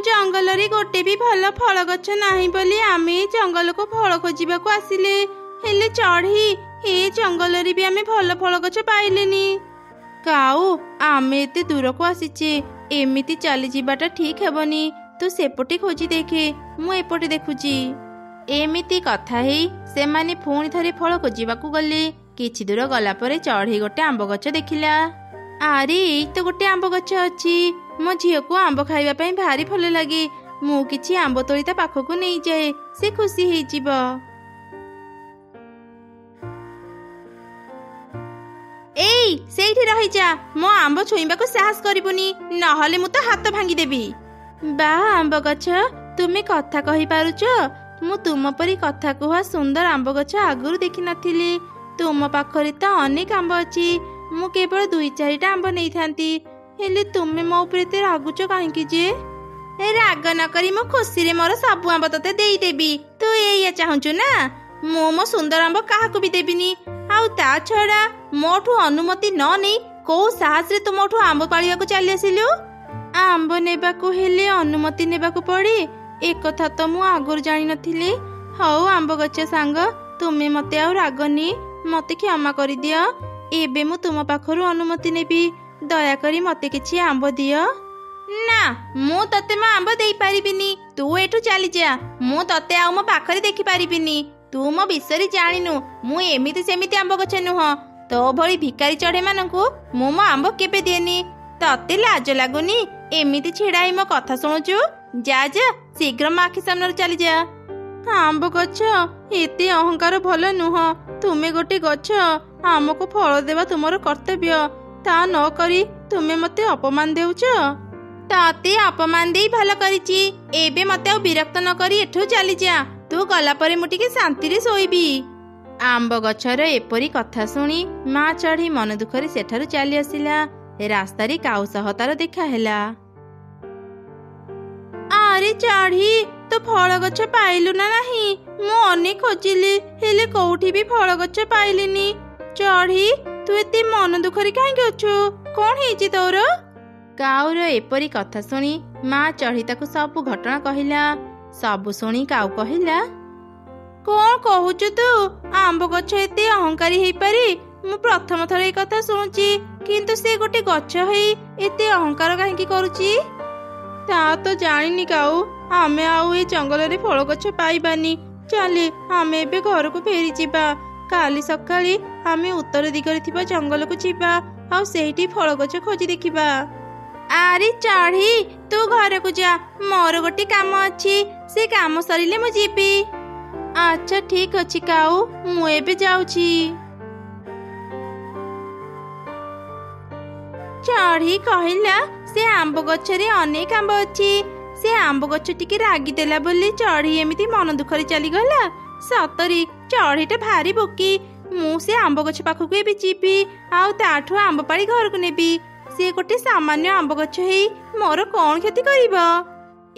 जंगल गोटे भी भल फल गछ नाही बोली आमे जंगल को फल खोजा को आसिले हेले चढ़ी ए जंगल भी आमे भल फल गछ पाइलेनी। काऊ आमे एते दूर को आसीचे एमिति चली जीवाटा ठीक हेबनी तू सेपटे खोजी देखे मु एपटे देखुची। एमिति कथा हेई सेमाने पुणी थरे फल खोजिबाकू गले। किछि दूर गला परे चढ़ी गोटे आंब गछ देखिला। आरे एई तो गोटे आंब गछ अछि मो झियो को आंब खाइबा पई भारी भल लागे मु किछि आंब तोड़ी ता पाखकू नै जाए से खुशी हेई जिवो। एई सेठी रहि जा मो आंब छोइबाकू साहस करिबुनी नहले मु तो हाथ भांगी देबी। बा आंब गछ तुमे कथा कहि पारुछ मु तुम परी कथा कुहा सुंदर आंब गछ आगुरु देखि नथिली। तुम पाखरे तो अनेक आंब अछि मु केवल 2-4टा आंब नै थांती हेले तुमे मो उपरे ते रागुछ काहेकि जे। ए राग न करी मो खुशी रे मोर सब आंब तते देई देबी तू एया चाहूछु ना मो सुंदर आंब काहाकू भी देबिनी। आउ ता छड़ा मोठू अनुमति न नै को साहस रे तू मोठू आंब पाळियाकू चली आसिलु। आंब नेबाकू हेले अनुमति नेबाकू पड़े एक कथा तो मु आगुर जानि नथिली। हौ आंब गछ सांग तुमे मते आउ रागनी मते क्षमा करि दियो एबे मु तुम पाखरु अनुमति नेबी दया करी मते किछि आंब दियो। ना मु तते मा आंब देई पारिबिनी तू एठु चली जा मु तते आउ मो पाखरे देखि पारिबिनी। तू मो बिसरी जानिनु मु एमिति सेमिति आंब गछ नुह तो भली भिकारी चढ़े मानकू मु मो आंब केबे दिएनी। तते लाज लागुनी एमिति छिड़ाई मो कथा शुणुचु जा जा शीघ्र मो आखि सामने चली जा। आंब गछ एते अहंकार भल नुह तुमे गोटे गछ आमको फल देवा तुमर कर्तव्य ता न करी तुमे मते अपमान देउछ। ताते अपमान देई भल करिची एबे मते आ विरक्त न करी एठु चली जा तू गला परे मु टिके शांति रे सोईबी। आंब गछर एपरी कथा शुणी माँ चढ़ी मन दुखरे सेठारु चली आसिला। रास्तारे काऊ सह तार देखा हेला। आरे चढ़ी तो फल गछ पाइलु ना नाही मु अनेक खोजिली हेले कोउठी भी फल गछ पाइलिनी। चढ़ी तू एते मन दुखरे काहे अछु कोन हेची तोर। काऊर एपरी कथा शुणी माँ चढ़ी ताकू सब घटना कहिला। सब शुणी काऊ कहिला कोन कहूचु तू आंब गछ एते अहंकारी हेई पारी मु प्रथम थर ए कथा शुणुची किंतु से गोटे गछ हेई एते अहंकार काहेकि करूची। ता तो जानिनी काऊ आमे आउ ए जंगल रे फल गछ पाइबानी चले आमे एबे घर को फेरी जिबा काली सकाळी आमे उत्तर दिगरे थिबा जंगल को जिबा आ सेठी फल गछ खोजी देखिबा। आरे चढ़ी तू घर को जा मोर गोटे काम अछि से काम सरिले मु जिबी। अच्छा ठीक अछि काऊ मु एबे जाउची। चढ़ी कहिला से आंब गछरे अनेक आंब अछि से आंब गछ टिके रागी देला बोली चढ़ी एमिति मन दुखरे चली गला। सतरी चढ़ीटा भारी बोकी मु से आंब गछ पाखकू एबे जिबी आउ ताठू आंब पाड़ी घर को नेबी से गोटे सामान्य आंब गछ हेई मोर कोन क्षति करिबो।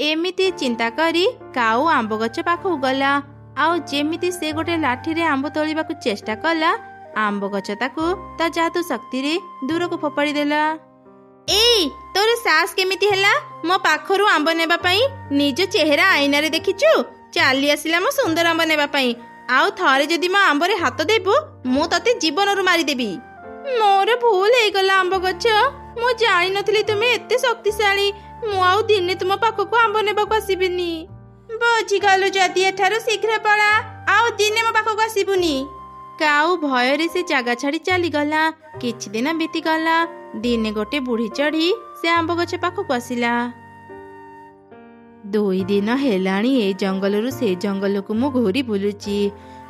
एमिति चिंता करी काऊ आंब गछ पाखकू गला आउ जेमिति से गोटे लाठी रे आंब तोलिबाकू चेष्टा कला आंब गछ ताकू ता जादू शक्ति रे दूर को फोपाड़ी देला। ए तोर साहस केमिति हैला मो पाखरु आंब नेबा पई निज चेहरा आईना रे देखिचु चाली आसिला मो सुंदर आंब नेबा पई आउ थरे जदी मो आंब रे हाथ देबु मु तते जीवन रु मारी देबी। मोर भूल हे गला आंब गछ मु जानि नथली तुमे एते शक्तिशाली मु आउ दिने तुम पाखकू आंब नेबा को आसीबिनी। बुझी गलु जदी एठारु शीघ्र पळा आउ दिने मो पाखकू आसीबुनी। काऊ भय रे से जागा छाड़ी चली गला। किछि दिन बीती गला दिने गोटे बुढ़ी चढ़ी से आंब गछ पाखकू आसिला। 2 दिन हेलाणी ए जंगल रु से जंगल को मु घोरी बुलुची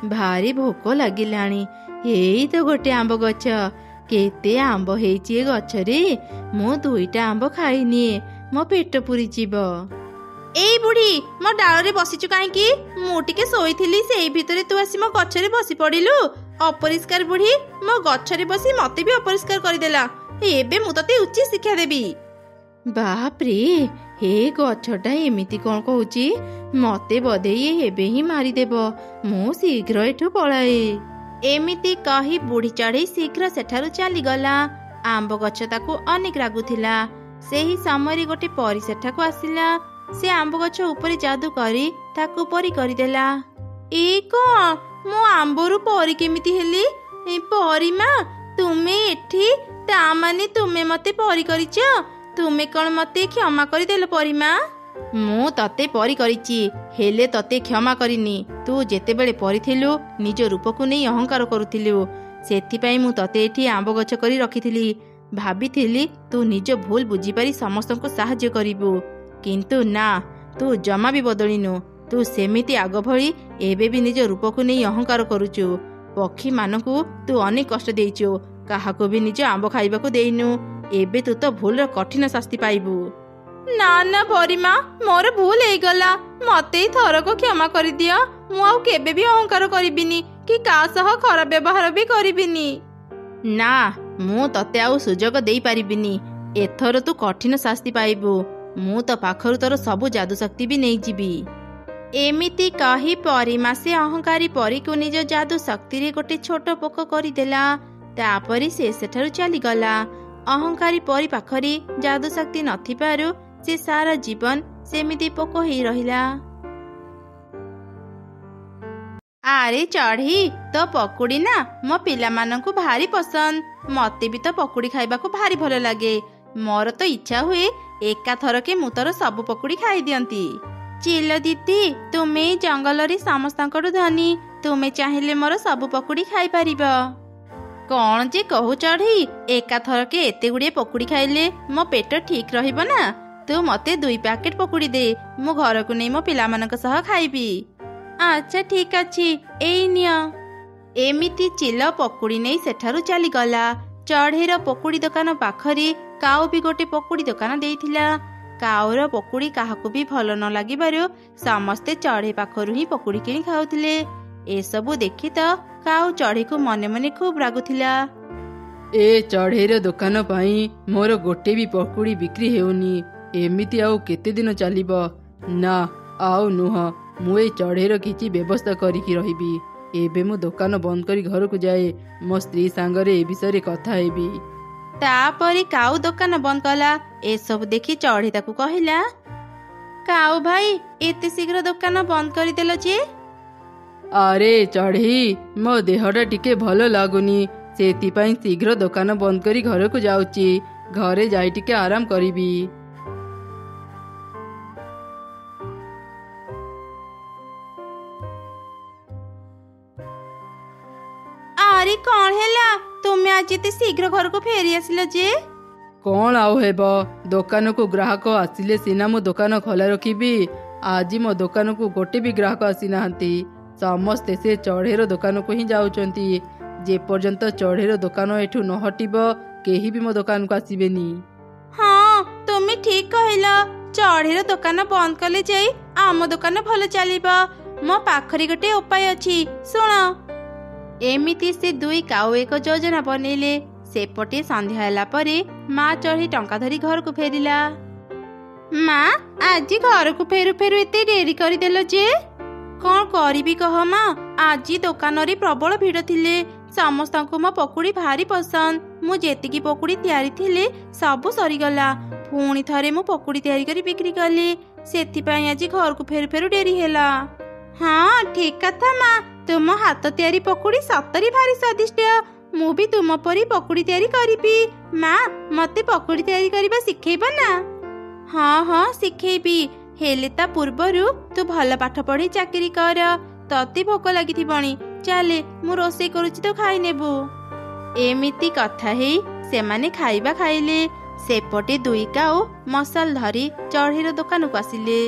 भारी भोक लागिलाणी। एई तो गोटे आंब गछ केते आंब हेइची ए गछ रे मु 2टा आंब खाइनी मो पेट पुरी जीव। एई बुढ़ी मो डाल रे बसिचु काहेकि मु टिके सोईथिली सेई भितरे तू आसी मो गछ रे बसी पड़िलु। अपरिष्कार बुढ़ी मो गछ रे बसी मते भी अपरिष्कार करिदेला एबे मु तते उच्च शिक्षा देबी। बाप रे हे गछटा एमिति कोन कहूची मते बदे ये हेबे ही मारी देबो मु शीघ्र एठु पळाए। एमिति कही बुढ़ी चढ़ी शीघ्र सेठारु चली गला। आंब गछ ताकू अनेक रागुथिला। सेही समय गोटे परी सेठाकू आसिला ସେ ଆମ୍ବ ଗଛ ଉପରେ ଯାଦୁ କରି ତାକୁ ପରି କରିଦେଲା। ଏ କଣ, ମୁଁ ଆମ୍ବରୁ ପରି କେମିତି ହେଲି? ପରିମା, ତୁମେ ଏଠି? ତା ମାନେ ତୁମେ ମତେ ପରି କରିଛ? ତୁମେ କଣ ମତେ କ୍ଷମା କରିଦେଲ ପରିମା? ମୁଁ ତତେ ପରି କରିଛି, ହେଲେ ତତେ କ୍ଷମା କରିନି। ତୁ ଯେତେବେଳେ ପରିଥିଲୁ ନିଜ ରୂପକୁ ନେଇ ଅହଙ୍କାର କରୁଥିଲୁ, ସେଥିପାଇଁ ମୁଁ ତତେ ଏଠି ଆମ୍ବ ଗଛ କରି ରଖିଥିଲି। ଭାବିଥିଲି ତୁ ନିଜ ଭୁଲ ବୁଝିପାରି ସମସ୍ତଙ୍କୁ ସାହାଯ୍ୟ କରିବୁ, କିନ୍ତୁ ନା, ତୁ ଜମା ବି ବଦଳିନୁ। ତୁ ସେମିତି ଆଗ ଭଳି ଏବେ ବି ନିଜ ରୂପକୁ ନେଇ ଅହଙ୍କାର କରୁଛୁ। ପକ୍ଷୀମାନଙ୍କୁ ତୁ ଅନେକ କଷ୍ଟ ଦେଇଛୁ, କାହାକୁ ବି ନିଜ ଆମ୍ବ ଖାଇବାକୁ ଦେଇନୁ। ଏବେ ତୁ ତ ଭୁଲର କଠିନ ଶାସ୍ତି ପାଇବୁ। ନା ନା ପରିମା, ମୋର ଭୁଲ ହେଇଗଲା, ମତେ ଥରକ କ୍ଷମା କରିଦିଅ। ମୁଁ ଆଉ କେବେ ବି ଅହଙ୍କାର କରିବିନି କି କାହା ସହ ଖରାପ ବ୍ୟବହାର ବି କରିବିନି। ନା, ମୁଁ ତତେ ଆଉ ସୁଯୋଗ ଦେଇପାରିବିନି। ଏଥର ତୁ କଠିନ ଶାସ୍ତି ପାଇବୁ। ମୁଁ ତ ପାଖରୁ ତୋର ସବୁ ଯାଦୁ ଶକ୍ତି ବି ନେଇଯିବି। ଏମିତି କହି ପରିମା ସେ ଅହଙ୍କାରୀ ପରୀକୁ ନିଜ ଯାଦୁ ଶକ୍ତିରେ ଗୋଟେ ଛୋଟ ପୋକ କରିଦେଲା। ତାପରେ ସେ ସେଠାରୁ ଚାଲିଗଲା। ଅହଙ୍କାରୀ ପରି ପାଖରେ ଯାଦୁ ଶକ୍ତି ନଥିବାରୁ ସେ ସାରା ଜୀବନ ସେମିତି ପୋକ ହେଇ ରହିଲା। ଆରେ ଚଢ଼େଇ, ତୋ ପକୁଡ଼ି ନା ମୋ ପିଲାମାନଙ୍କୁ ଭାରି ପସନ୍ଦ। ମତେ ବି ତ ପକୁଡ଼ି ଖାଇବାକୁ ଭାରି ଭଲ ଲାଗେ। ମୋର ତ ଇଚ୍ଛା ହୁଏ ଏକାଥରକେ ମୁଁ ତୋର ସବୁ ପକୁଡ଼ି ଖାଇଦିଅନ୍ତି। ଚିଲ ଦିଦି, ତୁମେ ଜଙ୍ଗଲରେ ସମସ୍ତଙ୍କଠୁ ଧନୀ। ତୁମେ ଚାହିଁଲେ ମୋର ସବୁ ପକୁଡ଼ି ଖାଇପାରିବ। କଣ ଯେ କହୁ ଚଢ଼େଇ, ଏକାଥରକେ ଏତେ ଗୁଡ଼ିଏ ପକୁଡ଼ି ଖାଇଲେ ମୋ ପେଟ ଠିକ୍ ରହିବ ନା? ତୁ ମତେ 2 ପ୍ୟାକେଟ ପକୁଡ଼ି ଦେ, ମୁଁ ଘରକୁ ନେଇ ମୋ ପିଲାମାନଙ୍କ ସହ ଖାଇବି। ଆଚ୍ଛା ଠିକ୍ ଅଛି, ଏଇ ନିଅ। ଏମିତି ଚିଲ ପକୁଡ଼ି ନେଇ ସେଠାରୁ ଚାଲିଗଲା। ଚଢ଼େଇର ପକୁଡ଼ି ଦୋକାନ ପାଖରେ କାଉ ବି ଗୋଟେ ପକୁଡ଼ି ଦୋକାନ ଦେଇଥିଲା। କାଉର ପକୁଡ଼ି କାହାକୁ ବି ଭଲ ନ ଲାଗିବାରୁ ସମସ୍ତେ ଚଢ଼େଇ ପାଖରୁ ହିଁ ପକୁଡ଼ି କିଣି ଖାଉଥିଲେ। ଏସବୁ ଦେଖି ତ କାଉ ଚଢ଼େଇକୁ ମନେ ମନେ ଖୁବ୍ ରାଗୁଥିଲା। ଏ ଚଢ଼େଇର ଦୋକାନ ପାଇଁ ମୋର ଗୋଟେ ବି ପକୁଡ଼ି ବିକ୍ରି ହେଉନି। ଏମିତି ଆଉ କେତେ ଦିନ ଚାଲିବ? ନା, ଆଉ ନୁହଁ, ମୁଁ ଏଇ ଚଢ଼େଇର କିଛି ବ୍ୟବସ୍ଥା କରିକି ରହିବି। ଏବେ ମୁଁ ଦୋକାନ ବନ୍ଦ କରି ଘରକୁ ଯାଏ, ମୋ ସ୍ତ୍ରୀ ସାଙ୍ଗରେ ଏ ବିଷୟରେ କଥା ହେବି। ତାପରେ କାଉ ଦୋକାନ ବନ୍ଦ କଲା। ଏସବୁ ଦେଖି ଚଢ଼େଇ ତାକୁ କହିଲା, କାଉ ଭାଇ, ଏତେ ଶୀଘ୍ର ଦୋକାନ ବନ୍ଦ କରିଦେଲ ଯେ? ଆରେ ଚଢ଼େଇ, ମୋ ଦେହଟା ଟିକେ ଭଲ ଲାଗୁନି, ସେଥିପାଇଁ ଶୀଘ୍ର ଦୋକାନ ବନ୍ଦ କରି ଘରକୁ ଯାଉଛି। ଘରେ ଯାଇ ଟିକେ ଆରାମ କରିବି। ଆରେ କଣ ହେଲା, ତୁମେ ଆଜି ଏତେ ଶୀଘ୍ର ଘରକୁ ଫେରି ଆସିଲ ଯେ? କଣ ଆଉ ହେବ, ଦୋକାନକୁ ଗ୍ରାହକ ଆସିଲେ ସିନା ମୁଁ ଦୋକାନ ଖୋଲା ରଖିବି। ଆଜି ମୋ ଦୋକାନକୁ ଗୋଟେ ବି ଗ୍ରାହକ ଆସିନାହାନ୍ତି। ସମସ୍ତେ ସେ ଚଢ଼େଇର ଦୋକାନକୁ ହିଁ ଯାଉଛନ୍ତି। ଯେପର୍ଯ୍ୟନ୍ତ ଚଢ଼େଇର ଦୋକାନ ଏଠୁ ନ ହଟିବ, କେହି ବି ମୋ ଦୋକାନକୁ ଆସିବେନି। ହଁ, ତୁମେ ଠିକ୍ କହିଲ। ଚଢ଼େଇର ଦୋକାନ ବନ୍ଦ କଲେ ଯାଇ ଆମ ଦୋକାନ ଭଲ ଚାଲିବ। ମୋ ପାଖରେ ଗୋଟେ ଉପାୟ ଅଛି, ଶୁଣ। ଏମିତି ସେ 2 କାଉ ଏକ ଯୋଜନା ବନେଇଲେ। ସେପଟେ ସନ୍ଧ୍ୟା ହେଲା ପରେ ମା ଚଢ଼େଇ ଟଙ୍କା ଧରି ଘରକୁ ଫେରିଲା। ମା, ଆଜି ଘରକୁ ଫେରୁ ଫେରୁ ଏତେ ଡେରି କରିଦେଲ ଯେ? କଣ କରିବି କହ ମା, ଆଜି ଦୋକାନରେ ପ୍ରବଳ ଭିଡ଼ ଥିଲେ। ସମସ୍ତଙ୍କୁ ମୋ ପକୁଡ଼ି ଭାରି ପସନ୍ଦ। ମୁଁ ଯେତିକି ପକୁଡ଼ି ତିଆରି ଥିଲେ ସବୁ ସରିଗଲା। ପୁଣି ଥରେ ମୁଁ ପକୁଡ଼ି ତିଆରି କରି ବିକ୍ରି କଲି। ସେଥିପାଇଁ ଆଜି ଘରକୁ ଫେରୁ ଫେରୁ ଡେରି ହେଲା। ହଁ ଠିକ୍ କଥା ମା, ତୁମ ହାତ ତିଆରି ପକୁଡ଼ି ସତରେ ଭାରି ସ୍ୱାଦିଷ୍ଟ। ମୁଁ ବି ତୁମ ପରି ପକୁଡ଼ି ତିଆରି କରିବି। ମା, ମତେ ପକୁଡ଼ି ତିଆରି କରିବା ଶିଖେଇବ ନା? ହଁ ହଁ ଶିଖେଇବି, ହେଲେ ତା ପୂର୍ବରୁ ତୁ ଭଲ ପାଠ ପଢ଼ି ଚାକିରି କର। ତତେ ଭୋକ ଲାଗିଥିବଣି, ଚାଲେ ମୁଁ ରୋଷେଇ କରୁଛି ତ ଖାଇନେବୁ। ଏମିତି କଥା ହେଇ ସେମାନେ ଖାଇବା ଖାଇଲେ। ସେପଟେ 2 କାଉ ମଶାଲ ଧରି ଚଢ଼େଇର ଦୋକାନକୁ ଆସିଲେ।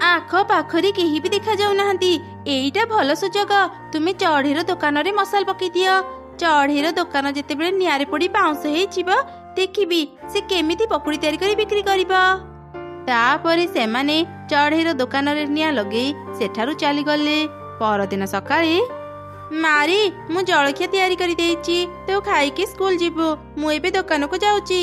ଆଖ ପାଖରେ କେହି ବି ଦେଖାଯାଉନାହାନ୍ତି। ଏଇଟା ଭଲ ସୁଯୋଗ, ତୁମେ ଚଢ଼େଇର ଦୋକାନରେ ମଶାଲ ପକେଇ ଦିଅ। ଚଢ଼େଇର ଦୋକାନ ଯେତେବେଳେ ନିଆଁରେ ପୋଡ଼ି ପାଉଁଶ ହେଇଯିବ, ଦେଖିବି ସେ କେମିତି ପକୁଡ଼ି ତିଆରି କରି ବିକ୍ରି କରିବ। ତାପରେ ସେମାନେ ଚଢ଼େଇର ଦୋକାନରେ ନିଆଁ ଲଗେଇ ସେଠାରୁ ଚାଲିଗଲେ। ପରଦିନ ସକାଳେ, ମାରି, ମୁଁ ଜଳଖିଆ ତିଆରି କରିଦେଇଛି, ତୁ ଖାଇକି ସ୍କୁଲ ଯିବୁ। ମୁଁ ଏବେ ଦୋକାନକୁ ଯାଉଛି।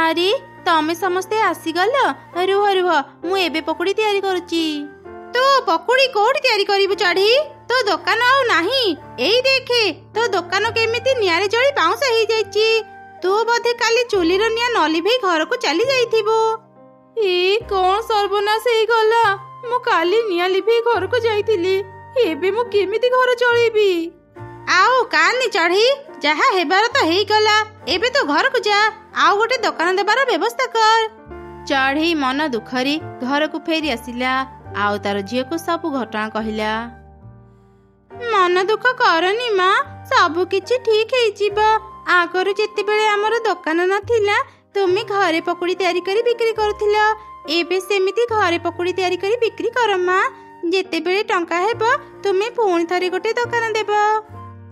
ଆରେ ତମେ ସମସ୍ତେ ଆସିଗଲ? ରୁହ ରୁହ, ମୁଁ ଏବେ ପକୁଡ଼ି ତିଆରି କରୁଛି। ତୁ ପକୁଡ଼ି କୋଉଠି ତିଆରି କରିବୁ ଚଢ଼େଇ? ତୋ ଦୋକାନ ଆଉ ନାହିଁ। ଏଇ ଦେଖେ ତୋ ଦୋକାନ କେମିତି ନିଆଁରେ ଜଳି ପାଉଁଶ ହେଇଯାଇଛି। ତୁ ବୋଧେ କାଲି ଚୁଲିର ନିଆଁ ନ ଲିଭେଇ ଘରକୁ ଚାଲି ଯାଇଥିବୁ। କଣ ସର୍ବନାଶ ହେଇଗଲା। ମୁଁ କାଲି ନିଆଁ ଲିଭେଇ ଘରକୁ ଯାଇଥିଲି। ଏବେ ମୁଁ କେମିତି ଘର ଚଳେଇବି? ଆଉ କାନି ଚଢ଼େଇ, ଯାହା ହେବାର ତ ହେଇଗଲା। ଏବେ ତ ଘରକୁ ଯା, ଆଉ ଗୋଟେ ଦୋକାନ ଦେବାର ବ୍ୟବସ୍ଥା କର। ଚଢ଼େଇ ମନ ଦୁଃଖରେ ଘରକୁ ଫେରି ଆସିଲା। ଆଉ ତାର ଝିଅକୁ ସବୁ ଘଟଣା କହିଲା। ମନ ଦୁଃଖ କରନି ମା, ସବୁ କିଛି ଠିକ ହେଇଯିବ। ଆଗରୁ ଯେତେବେଳେ ଆମର ଦୋକାନ ନଥିଲା, ତୁମେ ଘରେ ପକୁଡ଼ି ତିଆରି କରି ବିକ୍ରି କରୁଥିଲ। ଏବେ ସେମିତି ଘରେ ପକୁଡ଼ି ତିଆରି କରି ବିକ୍ରି କର ମା। ଯେତେବେଳେ ଟଙ୍କା ହେବ, ତୁମେ ପୁଣି ଥରେ ଗୋଟେ ଦୋକାନ ଦେବ।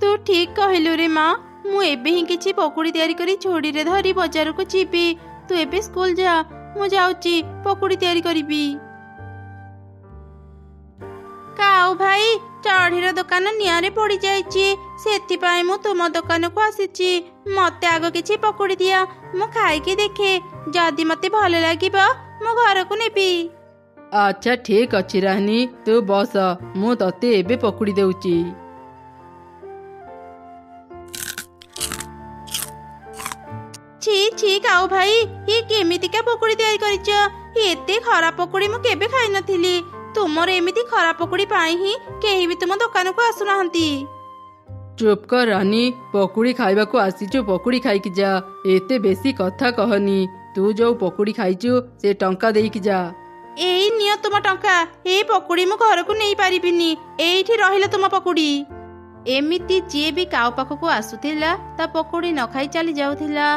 ତୁ ଠିକ କହିଲୁ ରେ ମା। ମୁଁ ଏବେ ହିଁ କିଛି ପକୁଡ଼ି ତିଆରି କରି ଝୁଡ଼ିରେ ଧରି ବଜାରକୁ ଯିବି। ତୁ ଏବେ ସ୍କୁଲ ଯା, ମୁଁ ଯାଉଛି ପକୁଡ଼ି ତିଆରି କରିବି। କାଉ ଭାଇ, ଚଢ଼େଇର ଦୋକାନ ନିଆଁରେ ପୋଡ଼ି ଯାଇଛି। ସେଥିପାଇଁ ମୁଁ ତୁମ ଦୋକାନକୁ ଆସିଛି। ମତେ ଆଗ କିଛି ପକୁଡ଼ି ଦିଅ, ମୁଁ ଖାଇକି ଦେଖେ। ଯଦି ମତେ ଭଲ ଲାଗିବ, ମୁଁ ଘରକୁ ନେବି। ଆଚ୍ଛା ଠିକ ଅଛି ରାନୀ, ତୁ ବସ, ମୁଁ ତତେ ଏବେ ପକୁଡ଼ି ଦେଉଛି। छी छी କାଉ ଭାଇ, କେମିତିକା ପକୁଡ଼ି ତିଆରି କରିଛ? ଏତେ ଖରାପ ପକୁଡ଼ି ମୁଁ କେବେ ଖାଇନଥିଲି। ତୁମର ଏମିତି ଖରାପ ପକୁଡ଼ି ପାଇଁ ହିଁ କେହି ବି ତୁମ ଦୋକାନକୁ ଆସୁନାହାନ୍ତି। ଚୁପ୍ କର ରାନୀ, ପକୁଡ଼ି ଖାଇବାକୁ ଆସିଛୁ, ପକୁଡ଼ି ଖାଇକି ଯା। ଏତେ ବେଶୀ କଥା କହନି। ତୁ ଯୋଉ ପକୁଡ଼ି ଖାଇଛୁ ସେ ଟଙ୍କା ଦେଇକି ଯା। ଏଇ ନିଅ ତୁମ ଟଙ୍କା। ଏଇ ପକୁଡ଼ି ମୁଁ ଘରକୁ ନେଇ ପାରିବିନି। ଏଇଠି ରହିଲା ତୁମ ପକୁଡ଼ି। ଏମିତି ଯିଏ ବି କାଉ ପାଖକୁ ଆସୁଥିଲା ତା ପକୁଡ଼ି ନ ଖାଇ ଚାଲି ଯାଉଥିଲା।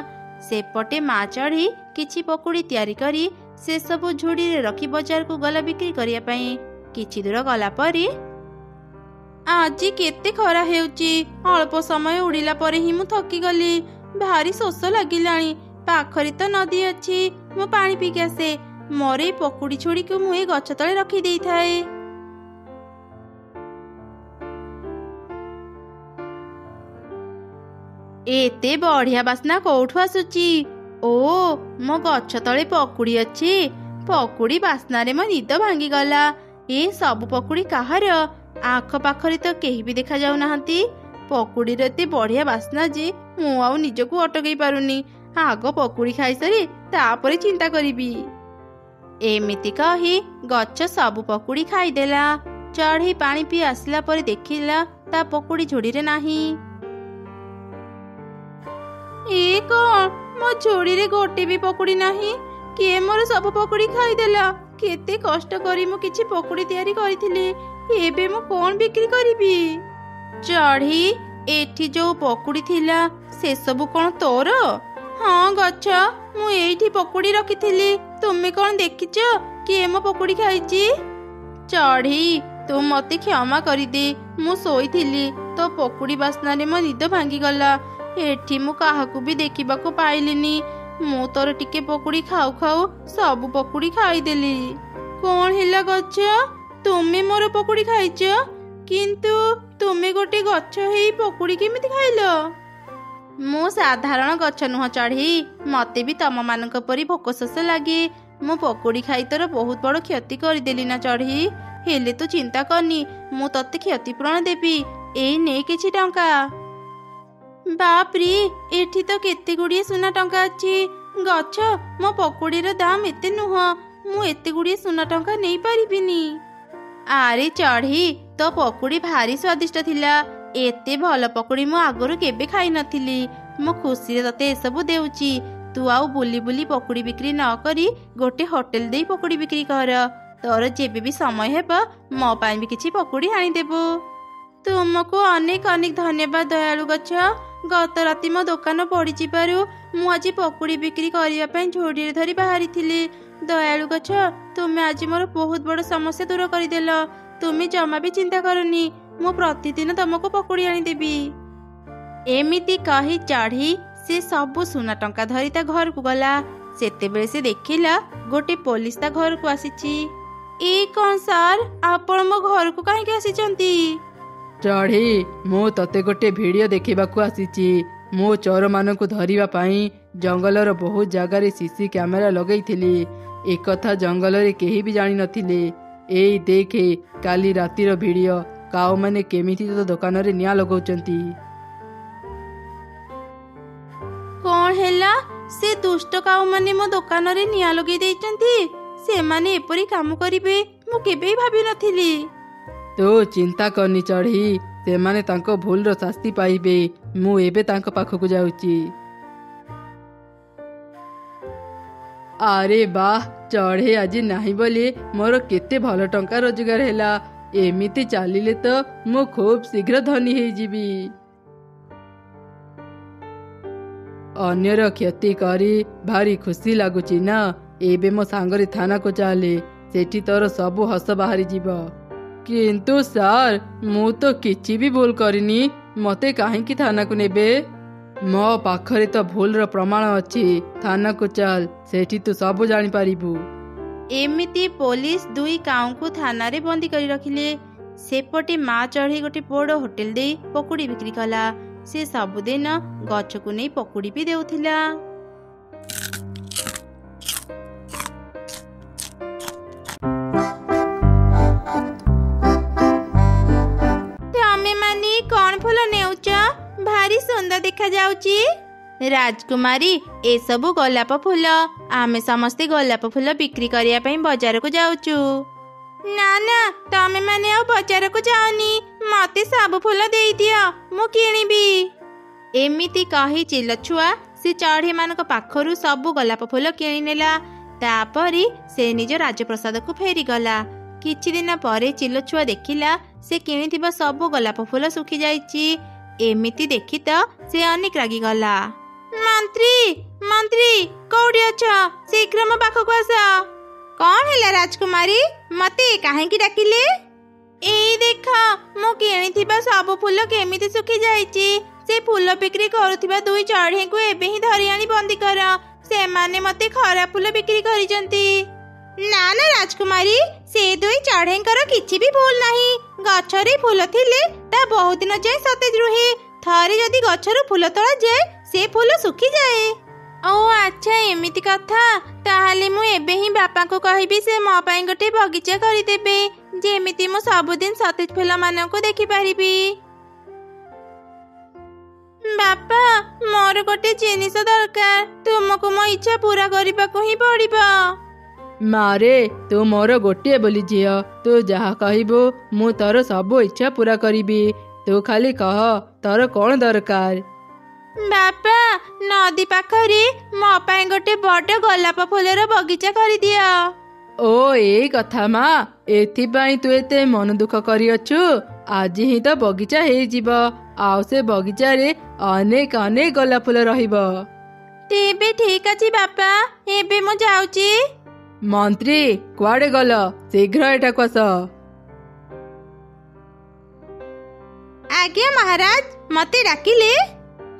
ସେପଟେ ମା ଚଢ଼େଇ କିଛି ପକୁଡ଼ି ତିଆରି କରି ସେସବୁ ଝୁଡ଼ିରେ ରଖି ବଜାରକୁ ଗଲା ବିକ୍ରି କରିବା ପାଇଁ। କିଛି ଦୂର ଗଲା ପରେ, ଆଜି କେତେ ଖରା ହେଉଛି। ଅଳ୍ପ ସମୟ ଉଡ଼ିଲା ପରେ ହିଁ ମୁଁ ଥକିଗଲି। ଭାରି ଶୋଷ ଲାଗିଲାଣି। ପାଖରେ ତ ନଦୀ ଅଛି, ମୁଁ ପାଣି ପିଇକି ଆସେ। ମୋର ଏଇ ପକୁଡ଼ି ଛୁଡ଼ିକୁ ମୁଁ ଏଇ ଗଛ ତଳେ ରଖିଦେଇଥାଏ। ଏତେ ବଢିଆ ବାସ୍ନା କୋଉଠୁ ଆସୁଛି? ଓ, ମୋ ଗଛ ତଳେ ପକୁଡ଼ି ଅଛି। ପକୁଡ଼ି ବାସ୍ନାରେ ମୋ ନିଦ ଭାଙ୍ଗିଗଲା। ଏ ସବୁ ପକୁଡ଼ି କାହାର? ଆଖପାଖରେ ତ କେହି ବି ଦେଖା ଯାଉନାହାନ୍ତି। ପକୁଡ଼ିର ଏତେ ବଢିଆ ବାସ୍ନା ଯେ ମୁଁ ଆଉ ନିଜକୁ ଅଟକେଇ ପାରୁନି। ଆଗ ପକୁଡ଼ି ଖାଇସାରି ତାପରେ ଚିନ୍ତା କରିବି। ଏମିତି କହି ଗଛ ସବୁ ପକୁଡ଼ି ଖାଇଦେଲା। ଚଢ଼େଇ ପାଣି ପିଇ ଆସିଲା ପରେ ଦେଖିଲା ତା ପକୁଡ଼ି ଝୁଡ଼ିରେ ନାହିଁ। କଣ, ମୋ ଝୁଡ଼ିରେ ଗୋଟେ ବି ପକୁଡ଼ି ନାହିଁ? କିଏ ମୋର ସବୁ ପକୁଡ଼ି ଖାଇଦେଲା? କେତେ କଷ୍ଟ କରି ମୁଁ କିଛି ପକୁଡ଼ି ତିଆରି କରିଥିଲି। ଏବେ ମୁଁ କଣ ବିକ୍ରି କରିବି? ଚଢ଼େଇ, ଏଠି ଯୋଉ ପକୁଡ଼ି ଥିଲା ସେସବୁ କଣ ତୋର? ହଁ ଗଛ, ମୁଁ ଏଇଠି ପକୁଡ଼ି ରଖିଥିଲି। ତୁମେ କଣ ଦେଖିଛ କିଏ ମୋ ପକୁଡ଼ି ଖାଇଛି? ଚଢ଼େଇ, ତୁ ମତେ କ୍ଷମା କରିଦେ। ମୁଁ ଶୋଇଥିଲି, ତୋ ପକୁଡ଼ି ବାସ୍ନାରେ ମୋ ନିଦ ଭାଙ୍ଗିଗଲା। ଏଠି ମୁଁ କାହାକୁ ବି ଦେଖିବାକୁ ପାଇଲିନି। ମୁଁ ତୋର ଟିକେ ପକୁଡ଼ି ଖାଉ ଖାଉ ସବୁ ପକୁଡ଼ି ଖାଇଦେଲି। କଣ ହେଲା ଗଛ, ତୁମେ ମୋର ପକୁଡ଼ି ଖାଇଛ? କିନ୍ତୁ ତୁମେ ଗୋଟେ ଗଛ ହେଇ ପକୁଡ଼ି କେମିତି ଖାଇଲ? ମୁଁ ସାଧାରଣ ଗଛ ନୁହଁ ଚଢ଼େଇ। ମତେ ବି ତମମାନଙ୍କ ପରି ଭୋକ ଶୋଷ ଲାଗେ। ମୁଁ ପକୁଡ଼ି ଖାଇ ତୋର ବହୁତ ବଡ଼ କ୍ଷତି କରିଦେଲି ନା ଚଢ଼େଇ। ହେଲେ ତୁ ଚିନ୍ତା କରନି, ମୁଁ ତତେ କ୍ଷତିପୂରଣ ଦେବି। ଏଇ ନେ କିଛି ଟଙ୍କା। ବାପ୍ରେ, ଏଠି ତ କେତେ ଗୁଡ଼ିଏ ସୁନା ଟଙ୍କା ଅଛି। ଗଛ, ମୋ ପକୁଡ଼ିର ଦାମ ଏତେ ନୁହଁ। ମୁଁ ଏତେ ଗୁଡ଼ିଏ ସୁନା ଟଙ୍କା ନେଇପାରିବିନି। ଆରେ ଚଢ଼େଇ, ତୋ ପକୁଡ଼ି ଭାରି ସ୍ୱାଦିଷ୍ଟ ଥିଲା। ଏତେ ଭଲ ପକୁଡ଼ି ମୁଁ ଆଗରୁ କେବେ ଖାଇନଥିଲି। ମୁଁ ଖୁସିରେ ତତେ ଏସବୁ ଦେଉଛି। ତୁ ଆଉ ବୁଲି ବୁଲି ପକୁଡ଼ି ବିକ୍ରି ନ କରି ଗୋଟେ ହୋଟେଲ ଦେଇ ପକୁଡ଼ି ବିକ୍ରି କର। ତୋର ଯେବେ ବି ସମୟ ହେବ ମୋ ପାଇଁ ବି କିଛି ପକୁଡ଼ି ଆଣିଦେବୁ। ତୁମକୁ ଅନେକ ଅନେକ ଧନ୍ୟବାଦ ଦୟାଳୁ ଗଛ। ଗତ ରାତି ମୋ ଦୋକାନ ପଡ଼ିଯିବାରୁ ମୁଁ ଆଜି ପକୁଡ଼ି ବିକ୍ରି କରିବା ପାଇଁ ଝୁଡ଼ିରେ ଧରି ବାହାରିଥିଲି। ଦୟାଳୁ ଗଛ, ତୁମେ ଆଜି ମୋର ବହୁତ ବଡ଼ ସମସ୍ୟା ଦୂର କରିଦେଲ। ତୁମେ ଜମା ବି ଚିନ୍ତା କରନି, ମୁଁ ପ୍ରତିଦିନ ତମକୁ ପକୁଡ଼ି ଆଣିଦେବି। ଏମିତି କହି ଚଢ଼େଇ ସେ ସବୁ ସୁନା ଟଙ୍କା ଧରି ତା ଘରକୁ ଗଲା। ସେତେବେଳେ ସେ ଦେଖିଲା ଗୋଟେ ପୋଲିସ ତା ଘରକୁ ଆସିଛି। କଣ ସାର୍, ଆପଣ ମୋ ଘରକୁ କାହିଁକି ଆସିଛନ୍ତି? ଚଢ଼େଇ, ମୁଁ ତତେ ଗୋଟେ ଭିଡ଼ିଓ ଦେଖିବାକୁ ଆସିଛି। ମୁଁ ଚୋରମାନଙ୍କୁ ଧରିବା ପାଇଁ ଜଙ୍ଗଲର ବହୁତ ଜାଗାରେ ସିସି କ୍ୟାମେରା ଲଗେଇଥିଲି। ଏକଥା ଜଙ୍ଗଲରେ କେହି ବି ଜାଣିନଥିଲେ। ଏଇ ଦେଖେ, କାଲି ରାତିର ଭିଡ଼ିଓ। କାଉମାନେ କେମିତି ତୋ ଦୋକାନରେ ନିଆଁ ଲଗାଉଛନ୍ତି। କଣ ହେଲା? ସେ ଦୁଷ୍ଟ କାଉମାନେ ମୋ ଦୋକାନରେ ନିଆଁ ଲଗେଇ ଦେଇଛନ୍ତି। ସେମାନେ ଏପରି କାମ କରିବେ ମୁଁ କେବେ ଭାବି ନଥିଲି। ତୁ ଚିନ୍ତା କରନି ଚଢ଼େଇ, ସେମାନେ ତାଙ୍କ ଭୁଲର ଶାସ୍ତି ପାଇବେ। ମୁଁ ଏବେ ତାଙ୍କ ପାଖକୁ ଯାଉଛି। ଆରେ ବାଃ, ଚଢ଼େଇ ଆଜି ନାହିଁ ବୋଲି ମୋର କେତେ ଭଲ ଟଙ୍କା ରୋଜଗାର ହେଲା। ଏମିତି ଚାଲିଲେ ତ ମୁଁ ଖୁବ୍ ଶୀଘ୍ର ଧନୀ ହେଇଯିବି। ଅନ୍ୟର କ୍ଷତି କରି ଭାରି ଖୁସି ଲାଗୁଛି ନା? ଏବେ ମୋ ସାଙ୍ଗରେ ଥାନାକୁ ଚାଲେ, ସେଠି ତୋର ସବୁ ହସ ବାହାରିଯିବ। କିନ୍ତୁ ସାର୍, ମୁଁ ତ କିଛି ବି ଭୁଲ କରିନି, ମତେ କାହିଁକି ଥାନାକୁ ନେବେ? ମୋ ପାଖରେ ତ ଭୁଲର ପ୍ରମାଣ ଅଛି। ଥାନାକୁ ଚାଲ, ସେଠି ତୁ ସବୁ ଜାଣିପାରିବୁ। ଏମିତି ପୋଲିସ ଦୁଇ କାଉଙ୍କୁ ଥାନାରେ ବନ୍ଦୀ କରି ରଖିଲେ। ସେପଟେ ମା ଚଢ଼େଇ ଗୋଟେ ବଡ଼ ହୋଟେଲ ଦେଇ ପକୁଡ଼ି ବିକ୍ରି କଲା। ସେ ସବୁଦିନ ଗଛକୁ ନେଇ ପକୁଡ଼ି ବି ଦେଉଥିଲା। ତମେମାନେ କଣ ଫୁଲ ନେଉଛ? ଭାରି ସୁନ୍ଦର ଦେଖାଯାଉଛି। ରାଜକୁମାରୀ, ଏସବୁ ଗୋଲାପ ଫୁଲ। ଆମେ ସମସ୍ତେ ଗୋଲାପ ଫୁଲ ବିକ୍ରି କରିବା ପାଇଁ ବଜାରକୁ ଯାଉଛୁ। ନା ନା, ତମେମାନେ ଆଉ ବଜାରକୁ ଯାଅନି, ମତେ ସବୁ ଫୁଲ ଦେଇଦିଅ, ମୁଁ କିଣିବି। ଏମିତି କହି ଚିଲଛୁଆ ସେ ଚଢ଼େଇମାନଙ୍କ ପାଖରୁ ସବୁ ଗୋଲାପ ଫୁଲ କିଣିନେଲା। ତାପରେ ସେ ନିଜ ରାଜପ୍ରସାଦକୁ ଫେରିଗଲା। କିଛି ଦିନ ପରେ ଚିଲଛୁଆ ଦେଖିଲା ସେ କିଣିଥିବା ସବୁ ଗୋଲାପ ଫୁଲ ଶୁଖିଯାଇଛି। ଏମିତି ଦେଖି ତ ସେ ଅନେକ ରାଗିଗଲା। ମନ୍ତ୍ରୀ, ମନ୍ତ୍ରୀ, କୋଉଠି ଅଛ? ଶୀଘ୍ର ମୋ ପାଖକୁ ଆସ। କଣ ହେଲା ରାଜକୁମାରୀ, ମତେ କାହିଁକି ଡାକିଲେ? ଏଇ ଦେଖ, ମୁଁ କିଣିଥିବା ସବୁ ଫୁଲ କେମିତି ଶୁଖିଯାଇଛି। ସେ ଫୁଲ ବିକ୍ରି କରୁଥିବା ଦୁଇ ଚଢ଼େଇଙ୍କୁ ଏବେ ହିଁ ଧରି ଆଣି ବନ୍ଦୀ କର। ସେମାନେ ମତେ ଖରାପ ଫୁଲ ବିକ୍ରି କରିଛନ୍ତି। ନା ନା ରାଜକୁମାରୀ, ସେ ଦୁଇ ଚଢ଼େଇଙ୍କର କିଛି ବି ଭୁଲ ନାହିଁ। ଗଛରେ ଫୁଲ ଥିଲେ ତା ବହୁତ ଦିନ ଯାଏ ସତେଜ ରୁହେ। ଥରେ ଯଦି ଗଛରୁ ଫୁଲ ତୋଳାଯାଏ ସେ ଫୁଲ ଶୁଖିଯାଏ। ଓ ଆଚ୍ଛା, ଏମିତି କଥା। ତାହେଲେ ମୁଁ ଏବେ ହିଁ ବାପାଙ୍କୁ କହିବି ସେ ମୋ ପାଇଁ ଗୋଟେ ବଗିଚା କରିଦେବେ, ଯେମିତି ମୁଁ ସବୁଦିନ ସତେଜ ଫୁଲମାନଙ୍କୁ ଦେଖିପାରିବି। ବାପା, ମୋର ଗୋଟେ ଜିନିଷ ଦରକାର। ତୁମକୁ ମୋ ଇଚ୍ଛା ପୁରା କରିବାକୁ ହିଁ ପଡ଼ିବ। ମାରେ, ତୁ ମୋର ଗୋଟିଏ ବୋଲି ଝିଅ, ତୁ ଯାହା କହିବୁ ମୁଁ ତୋର ସବୁ ଇଚ୍ଛା ପୁରା କରିବି। ତୁ ଖାଲି କହ ତୋର କଣ ଦରକାର। ବାପା, ନଦୀ ପାଖରେ ମୋ ପାଇଁ ଗୋଟେ ବଡ଼ ଗୋଲାପ ଫୁଲର ବଗିଚା କରିଦିଅ। ଓ ଏଇ କଥା ମା, ଏଥିପାଇଁ ତୁ ଏତେ ମନ ଦୁଃଖ କରିଅଛୁ? ଆଜି ହିଁ ତ ବଗିଚା ହେଇଯିବ, ଆଉ ସେ ବଗିଚାରେ ଅନେକ ଅନେକ ଗୋଲାପ ଫୁଲ ରହିବ। ତେବେ ଠିକ ଅଛି ବାପା, ଏବେ ମୁଁ ଯାଉଛି। ମନ୍ତ୍ରୀ, କୁଆଡେ ଗଲ? ଶୀଘ୍ର ଏଠାକୁ ଆସ। ଆଜ୍ଞା ମହାରାଜ, ମତେ ଡାକିଲେ?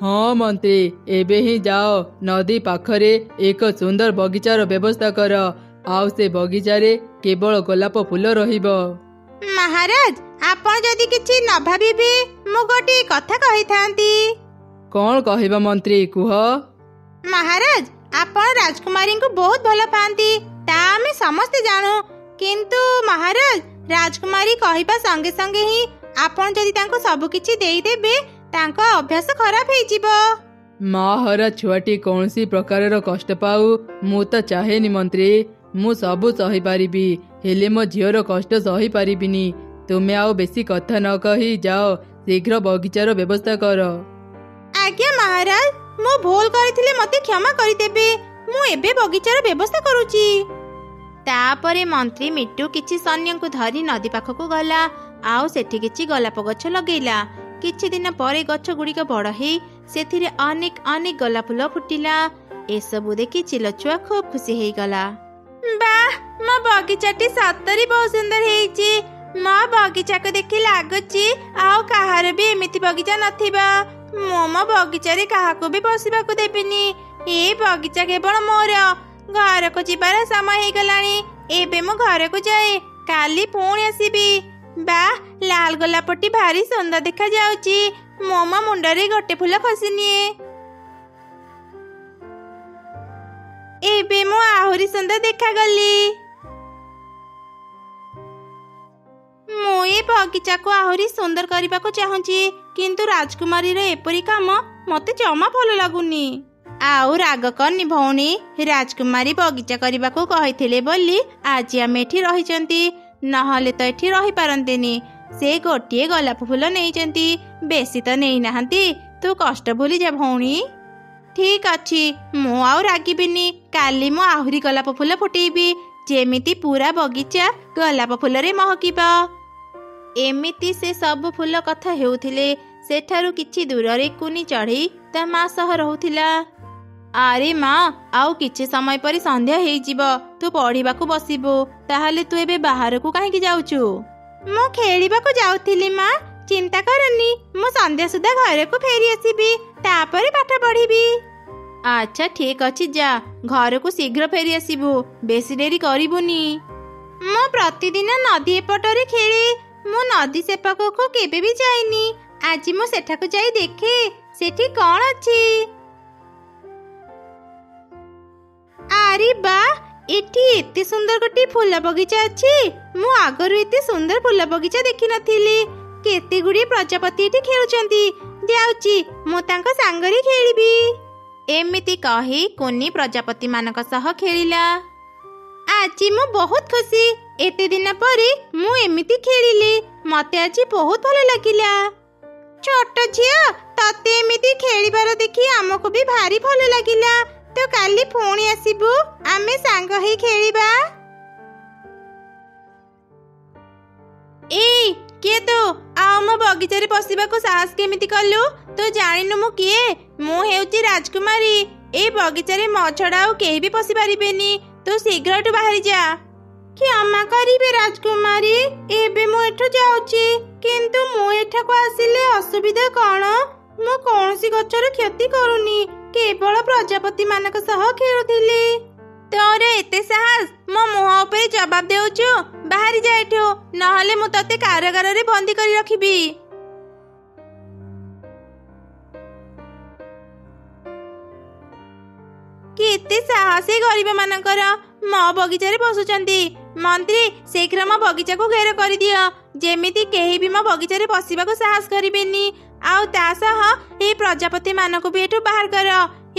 ହଁ ମନ୍ତ୍ରୀ, ଏବେ ହିଁ ଯାଅ, ନଦୀ ପାଖରେ ଏକ ସୁନ୍ଦର ବଗିଚାର ବ୍ୟବସ୍ଥା କର, ଆଉ ସେ ବଗିଚାରେ କେବଳ ଗୋଲାପ ଫୁଲ ରହିବ। ମହାରାଜ, ଆପଣ ଯଦି କିଛି ନ ଭାବିବେ ମୁଁ ଗୋଟିଏ କଥା କହିଥାନ୍ତି। କଣ କହିବ ମନ୍ତ୍ରୀ, କୁହ। ମହାରାଜ, ଆପଣ ରାଜକୁମାରୀଙ୍କୁ ବହୁତ ଭଲ ପାଆନ୍ତି, ତା ଆମେ ସମସ୍ତେ ଜାଣୁ। କିନ୍ତୁ ମହାରାଜ, ରାଜକୁମାରୀ କହିବା ସଙ୍ଗେ ସଙ୍ଗେ ହିଁ ଆପଣ ଯଦି ତାଙ୍କୁ ସବୁ କିଛି ଦେଇଦେବେ ତାଙ୍କ ଅଭ୍ୟାସ ଖରାପ ହେଇଯିବ। ମା ହରା ଛୁଆଟି କୌଣସି ପ୍ରକାରର କଷ୍ଟ ପାଉ ମୁଁ ତ ଚାହେଁନି ମନ୍ତ୍ରୀ। ମୁଁ ସବୁ ସହିପାରିବି, ହେଲେ ମୋ ଝିଅର କଷ୍ଟ ସହିପାରିବିନି। ତୁମେ ଆଉ ବେଶୀ କଥା ନ କହି ଯାଅ, ଶୀଘ୍ର ବଗିଚାର ବ୍ୟବସ୍ଥା କର। ଆଜ୍ଞା ମହାରାଜ, ମୁଁ ଭୁଲ କରିଥିଲେ ମତେ କ୍ଷମା କରିଦେବେ। ମୁଁ ଏବେ ବଗିଚାର ବ୍ୟବସ୍ଥା କରୁଛି। ତାପରେ ମନ୍ତ୍ରୀ ମିଟୁ କିଛି ସୈନ୍ୟଙ୍କୁ ଧରି ନଦୀ ପାଖକୁ ଗଲା, ଆଉ ସେଠି କିଛି ଗୋଲାପ ଗଛ ଲଗେଇଲା। କିଛି ଦିନ ପରେ ଗଛ ଗୁଡ଼ିକ ବଡ଼ ହେଇ ସେଥିରେ ଅନେକ ଅନେକ ଗୋଲାପ ଫୁଲ ଫୁଟିଲା। ଏସବୁ ଦେଖି ଚିଲଛୁଆ ଖୁବ୍ ଖୁସି ହେଇଗଲା। ବାଃ, ମୋ ବଗିଚାଟି ସତରେ ବହୁତ ସୁନ୍ଦର ହେଇଛି। ମୋ ବଗିଚାକୁ ଦେଖି ଲାଗୁଛି ଆଉ କାହାର ବି ଏମିତି ବଗିଚା ନଥିବ। ମୁଁ ମୋ ବଗିଚାରେ କାହାକୁ ବି ବସିବାକୁ ଦେବିନି। ଏ ବଗିଚା କେବଳ ମୋର। ଘରକୁ ଯିବାର ସମୟ ହେଇଗଲାଣି, ଏବେ ମୁଁ ଘରକୁ ଯାଏ, କାଲି ପୁଣି ଆସିବି। ବାଃ, ଲାଲ ଗୋଲାପଟି ଭାରି ସୁନ୍ଦର ଦେଖାଯାଉଛି। ମୁଁ ମୋ ମୁଣ୍ଡରେ ଗୋଟେ ଫୁଲ ଖସି ନିଏ। ଏବେ ମୁଁ ଆହୁରି ସୁନ୍ଦର ଦେଖାଗଲି। ମୁଁ ଏ ବଗିଚାକୁ ଆହୁରି ସୁନ୍ଦର କରିବାକୁ ଚାହୁଁଛି, କିନ୍ତୁ ରାଜକୁମାରୀର ଏପରି କାମ ମତେ ଜମା ଭଲ ଲାଗୁନି। ଆଉ ରାଗ କରନି ଭଉଣୀ, ରାଜକୁମାରୀ ବଗିଚା କରିବାକୁ କହିଥିଲେ ବୋଲି ଆଜି ଆମେ ଏଠି ରହିଛନ୍ତି, ନହେଲେ ତ ଏଠି ରହିପାରନ୍ତିନି। ସେ ଗୋଟିଏ ଗୋଲାପ ଫୁଲ ନେଇଛନ୍ତି, ବେଶୀ ତ ନେଇନାହାନ୍ତି। ତୁ କଷ୍ଟ ଭୁଲି ଯା ଭଉଣୀ। ଠିକ ଅଛି, ମୁଁ ଆଉ ରାଗିବିନି। କାଲି ମୁଁ ଆହୁରି ଗୋଲାପ ଫୁଲ ଫୁଟେଇବି, ଯେମିତି ପୁରା ବଗିଚା ଗୋଲାପ ଫୁଲରେ ମହକିବ। ଏମିତି ସେ ସବୁ ଫୁଲ କଥା ହେଉଥିଲେ। ସେଠାରୁ କିଛି ଦୂରରେ କୁନି ଚଢ଼େଇ ତା ମା ସହ ରହୁଥିଲା। ଆରେ ମା, ଆଉ କିଛି ସମୟ ପରେ ସନ୍ଧ୍ୟା ହେଇଯିବ, ତୁ ପଢିବାକୁ ବସିବୁ। ତାହେଲେ ତୁ ଏବେ ବାହାରକୁ କାହିଁକି ଯାଉଛୁ? ମୁଁ ଖେଳିବାକୁ ଯାଉଥିଲି ମା। ଚିନ୍ତା କରନି, ମୁଁ ସନ୍ଧ୍ୟା ସୁଦ୍ଧା ଘରକୁ ଫେରି ଆସିବି, ତାପରେ ପାଠ ପଢିବି। ଆଚ୍ଛା ଠିକ ଅଛି, ଯା, ଘରକୁ ଶୀଘ୍ର ଫେରି ଆସିବୁ, ବେଶୀ ଡେରି କରିବୁନି। ମୁଁ ପ୍ରତିଦିନ ନଦୀ ଏପଟରେ ଖେଳେ, ମୁଁ ନଦୀ ସେପାଖକୁ କେବେ ବି ଯାଇନି। ଆଜି ମୁଁ ସେଠାକୁ ଯାଇ ଦେଖେ ସେଠି କଣ ଅଛି। ଆରେ ବା, ଏଠି ଏତେ ସୁନ୍ଦର ଗୋଟିଏ ଫୁଲ ବଗିଚା ଅଛି। ମୁଁ ଆଗରୁ ଏତେ ସୁନ୍ଦର ଫୁଲ ବଗିଚା ଦେଖିନଥିଲି। କେତେ ଗୁଡ଼ିଏ ପ୍ରଜାପତି ଏଠି ଖେଳୁଛନ୍ତି। ଯାଉଛି, ମୁଁ ତାଙ୍କ ସାଙ୍ଗରେ ଖେଳିବି। ଏମିତି କହି କୁନି ପ୍ରଜାପତି ମାନଙ୍କ ସହ ଖେଳିଲା। ଆଜି ମୁଁ ବହୁତ ଖୁସି। ଏତେ ଦିନ ପରେ ମୁଁ ଏମିତି ଖେଳିଲି, ମତେ ଆଜି ବହୁତ ଭଲ ଲାଗିଲା। ଛୋଟ ଝିଅ, ତତେ ଏମିତି ଖେଳିବାର ଦେଖି ଆମକୁ ବି ଭାରି ଭଲ ଲାଗିଲା। ତୁ କାଲି ପୁଣି ଆସିବୁ, ଆମେ ସାଙ୍ଗ ହେଇ ଖେଳିବା। ଏଇ କିଏ ତୁ? ଆଉ ମୋ ବଗିଚାରେ ପଶିବାକୁ ସାହସ କେମିତି କଲୁ? ତୁ ଜାଣିନୁ ମୁଁ କିଏ? ମୁଁ ହେଉଛି ରାଜକୁମାରୀ। ଏଇ ବଗିଚାରେ ମୋ ଛଡା ଆଉ କେହି ବି ପଶି ପାରିବେନି। ତୁ ଶୀଘ୍ର ଏଠୁ ବାହାରି ଯା। କ୍ଷମା କରିବେ ରାଜକୁମାରୀ, ଏବେ ମୁଁ ଏଠୁ ଯାଉଛି। କିନ୍ତୁ ମୁଁ ଏଠାକୁ ଆସିଲେ ଅସୁବିଧା କଣ? ମୁଁ କୌଣସି ଗଛର କ୍ଷତି କରୁନି, କେବଳ ପ୍ରଜାପତି ମାନଙ୍କ ସହ ଖେଳୁଥିଲି। ତୋର ଏତେ ସାହସ, ମୋ ମୁହଁ ଉପରେ ଜବାବ ଦେଉଛୁ? ବାହାରି ଯା ଏଠୁ, ନହେଲେ ମୁଁ ତତେ କାରାଗାରରେ ବନ୍ଦୀ କରି ରଖିବି। କେତେ ସାହସ ଏ ଗରିବ ମାନଙ୍କର, ମୋ ବଗିଚାରେ ପଶୁଛନ୍ତି। ମନ୍ତ୍ରୀ, ଶୀଘ୍ର ମୋ ବଗିଚାକୁ ଘେର କରିଦିଅ, ଯେମିତି କେହି ବି ମୋ ବଗିଚାରେ ପଶିବାକୁ ସାହସ କରିବେନି। ଆଉ ତା ସହ ଏଇ ପ୍ରଜାପତି ମାନଙ୍କୁ ବି ଏଠୁ ବାହାର କର।